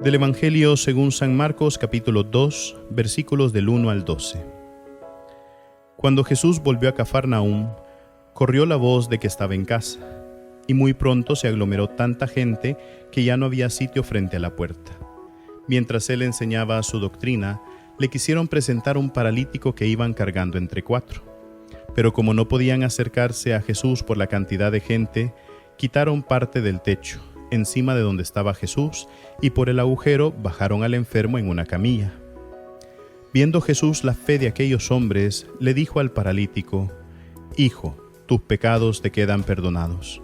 Del Evangelio según San Marcos, capítulo 2, versículos del 1 al 12. Cuando Jesús volvió a Cafarnaúm, corrió la voz de que estaba en casa, y muy pronto se aglomeró tanta gente que ya no había sitio frente a la puerta. Mientras él enseñaba su doctrina, le quisieron presentar un paralítico que iban cargando entre 4. Pero como no podían acercarse a Jesús por la cantidad de gente, quitaron parte del techo encima de donde estaba Jesús, y por el agujero bajaron al enfermo en una camilla. Viendo Jesús la fe de aquellos hombres, le dijo al paralítico: «Hijo, tus pecados te quedan perdonados».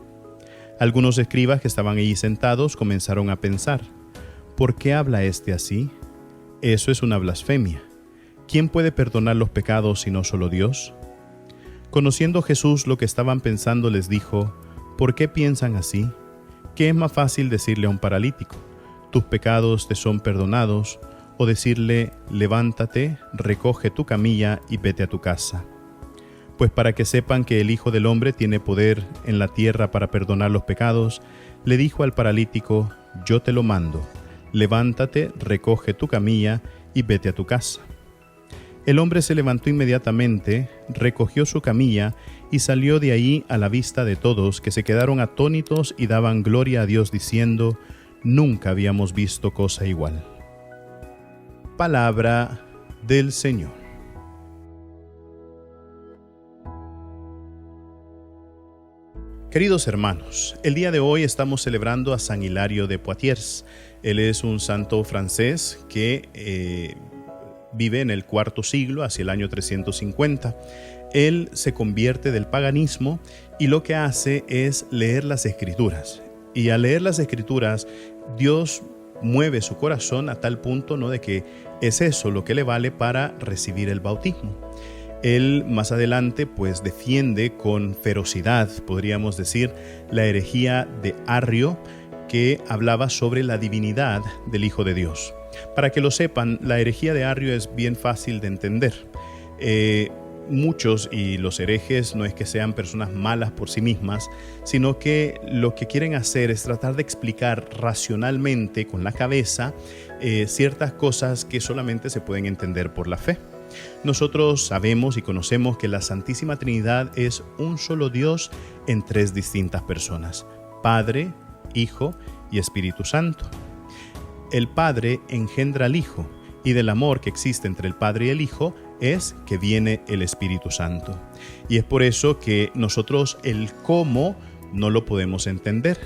Algunos escribas que estaban allí sentados comenzaron a pensar: «¿Por qué habla este así? Eso es una blasfemia. ¿Quién puede perdonar los pecados sino solo Dios?». Conociendo Jesús lo que estaban pensando, les dijo: «¿Por qué piensan así? ¿Qué es más fácil decirle a un paralítico: tus pecados te son perdonados, o decirle: levántate, recoge tu camilla y vete a tu casa? Pues para que sepan que el Hijo del Hombre tiene poder en la tierra para perdonar los pecados, le dijo al paralítico: yo te lo mando, levántate, recoge tu camilla y vete a tu casa. El hombre se levantó inmediatamente, recogió su camilla y salió de ahí a la vista de todos, que se quedaron atónitos y daban gloria a Dios diciendo: nunca habíamos visto cosa igual. Palabra del Señor. Queridos hermanos, el día de hoy estamos celebrando a San Hilario de Poitiers. Él es un santo francés que vive en el IV siglo, hacia el año 350. Él se convierte del paganismo y lo que hace es leer las Escrituras. Y al leer las Escrituras, Dios mueve su corazón a tal punto, ¿no?, de que es eso lo que le vale para recibir el bautismo. Él más adelante pues defiende con ferocidad, podríamos decir, la herejía de Arrio, que hablaba sobre la divinidad del Hijo de Dios. Para que lo sepan, la herejía de Arrio es bien fácil de entender. Muchos, y los herejes, no es que sean personas malas por sí mismas, sino que lo que quieren hacer es tratar de explicar racionalmente, con la cabeza, ciertas cosas que solamente se pueden entender por la fe. Nosotros sabemos y conocemos que la Santísima Trinidad es un solo Dios en 3 distintas personas: Padre, Hijo y Espíritu Santo. El Padre engendra al Hijo, y del amor que existe entre el Padre y el Hijo es que viene el Espíritu Santo. Y es por eso que nosotros el cómo no lo podemos entender,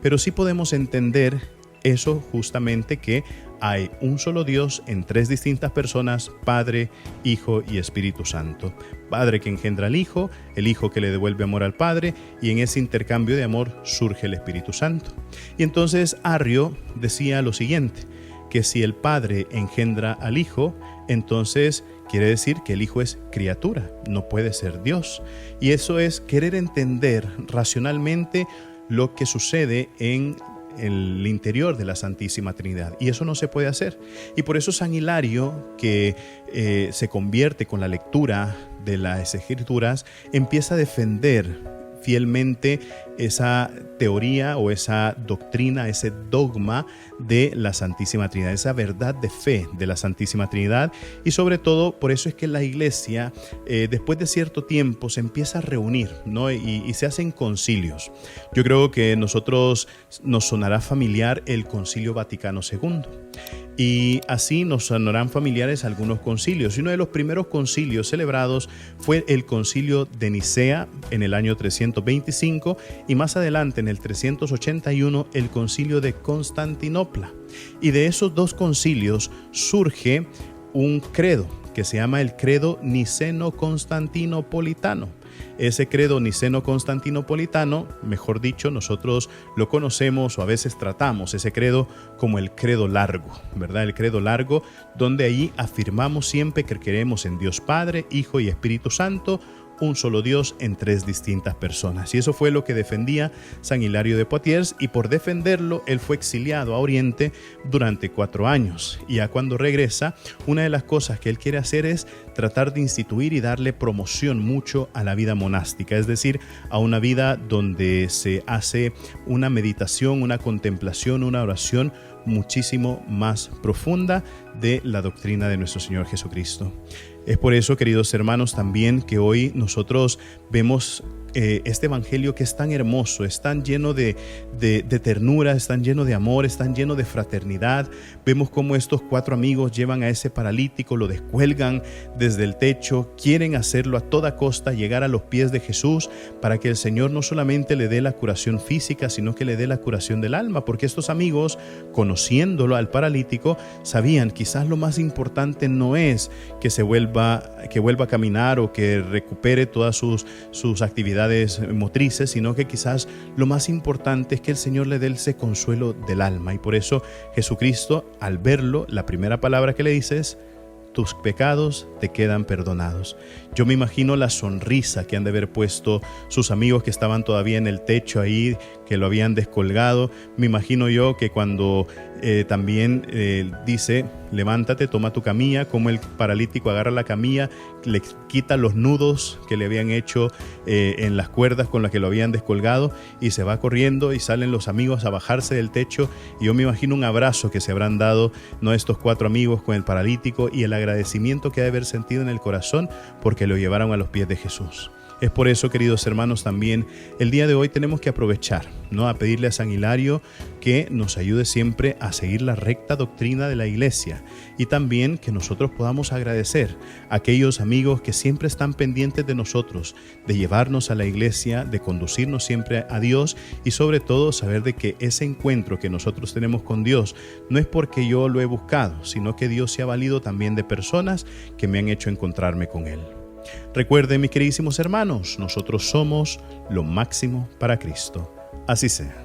pero sí podemos entender eso justamente, que hay un solo Dios en 3 distintas personas: Padre, Hijo y Espíritu Santo. Padre que engendra al Hijo, el Hijo que le devuelve amor al Padre, y en ese intercambio de amor surge el Espíritu Santo. Y entonces Arrio decía lo siguiente, que si el Padre engendra al Hijo, entonces quiere decir que el Hijo es criatura, no puede ser Dios. Y eso es querer entender racionalmente lo que sucede en el interior de la Santísima Trinidad, y eso no se puede hacer. Y por eso San Hilario, que se convierte con la lectura de las Escrituras, empieza a defender fielmente esa teoría o esa doctrina, ese dogma de la Santísima Trinidad, esa verdad de fe de la Santísima Trinidad. Y sobre todo, por eso es que la Iglesia, después de cierto tiempo, se empieza a reunir, ¿no? y se hacen concilios. Yo creo que nosotros nos sonará familiar el Concilio Vaticano II. Y así nos sonarán familiares algunos concilios. Y uno de los primeros concilios celebrados fue el Concilio de Nicea en el año 325, y más adelante, en el 381, el Concilio de Constantinopla. Y de esos 2 concilios surge un credo que se llama el credo niceno-constantinopolitano. Ese credo niceno-constantinopolitano, mejor dicho, nosotros lo conocemos, o a veces tratamos ese credo como el credo largo, ¿verdad? El credo largo, donde ahí afirmamos siempre que creemos en Dios Padre, Hijo y Espíritu Santo, un solo Dios en tres distintas personas. Y eso fue lo que defendía San Hilario de Poitiers, y por defenderlo él fue exiliado a Oriente durante 4 años. Y ya cuando regresa, una de las cosas que él quiere hacer es tratar de instituir y darle promoción mucho a la vida monástica, es decir, a una vida donde se hace una meditación, una contemplación, una oración muchísimo más profunda de la doctrina de nuestro Señor Jesucristo. Es por eso, queridos hermanos, también que hoy nosotros vemos este evangelio que es tan hermoso, es tan lleno de ternura, es tan lleno de amor, es tan lleno de fraternidad. Vemos cómo estos 4 amigos llevan a ese paralítico, lo descuelgan desde el techo, quieren hacerlo a toda costa, llegar a los pies de Jesús para que el Señor no solamente le dé la curación física, sino que le dé la curación del alma, porque estos amigos, conociéndolo al paralítico, sabían quizás lo más importante no es que vuelva a caminar o que recupere todas sus actividades motrices, sino que quizás lo más importante es que el Señor le dé ese consuelo del alma. Y por eso Jesucristo, al verlo, la primera palabra que le dice es: tus pecados te quedan perdonados. Yo me imagino la sonrisa que han de haber puesto sus amigos que estaban todavía en el techo ahí, que lo habían descolgado. Me imagino yo que cuando también dice: levántate, toma tu camilla, como el paralítico agarra la camilla, le quita los nudos que le habían hecho en las cuerdas con las que lo habían descolgado, y se va corriendo, y salen los amigos a bajarse del techo. Y yo me imagino un abrazo que se habrán dado, ¿no?, estos 4 amigos con el paralítico, y el agradecimiento que ha de haber sentido en el corazón porque lo llevaron a los pies de Jesús. Es por eso, queridos hermanos, también el día de hoy tenemos que aprovechar, ¿no?, a pedirle a San Hilario que nos ayude siempre a seguir la recta doctrina de la Iglesia, y también que nosotros podamos agradecer a aquellos amigos que siempre están pendientes de nosotros, de llevarnos a la Iglesia, de conducirnos siempre a Dios, y sobre todo saber de que ese encuentro que nosotros tenemos con Dios no es porque yo lo he buscado, sino que Dios se ha valido también de personas que me han hecho encontrarme con Él. Recuerden, mis queridísimos hermanos, nosotros somos lo máximo para Cristo. Así sea.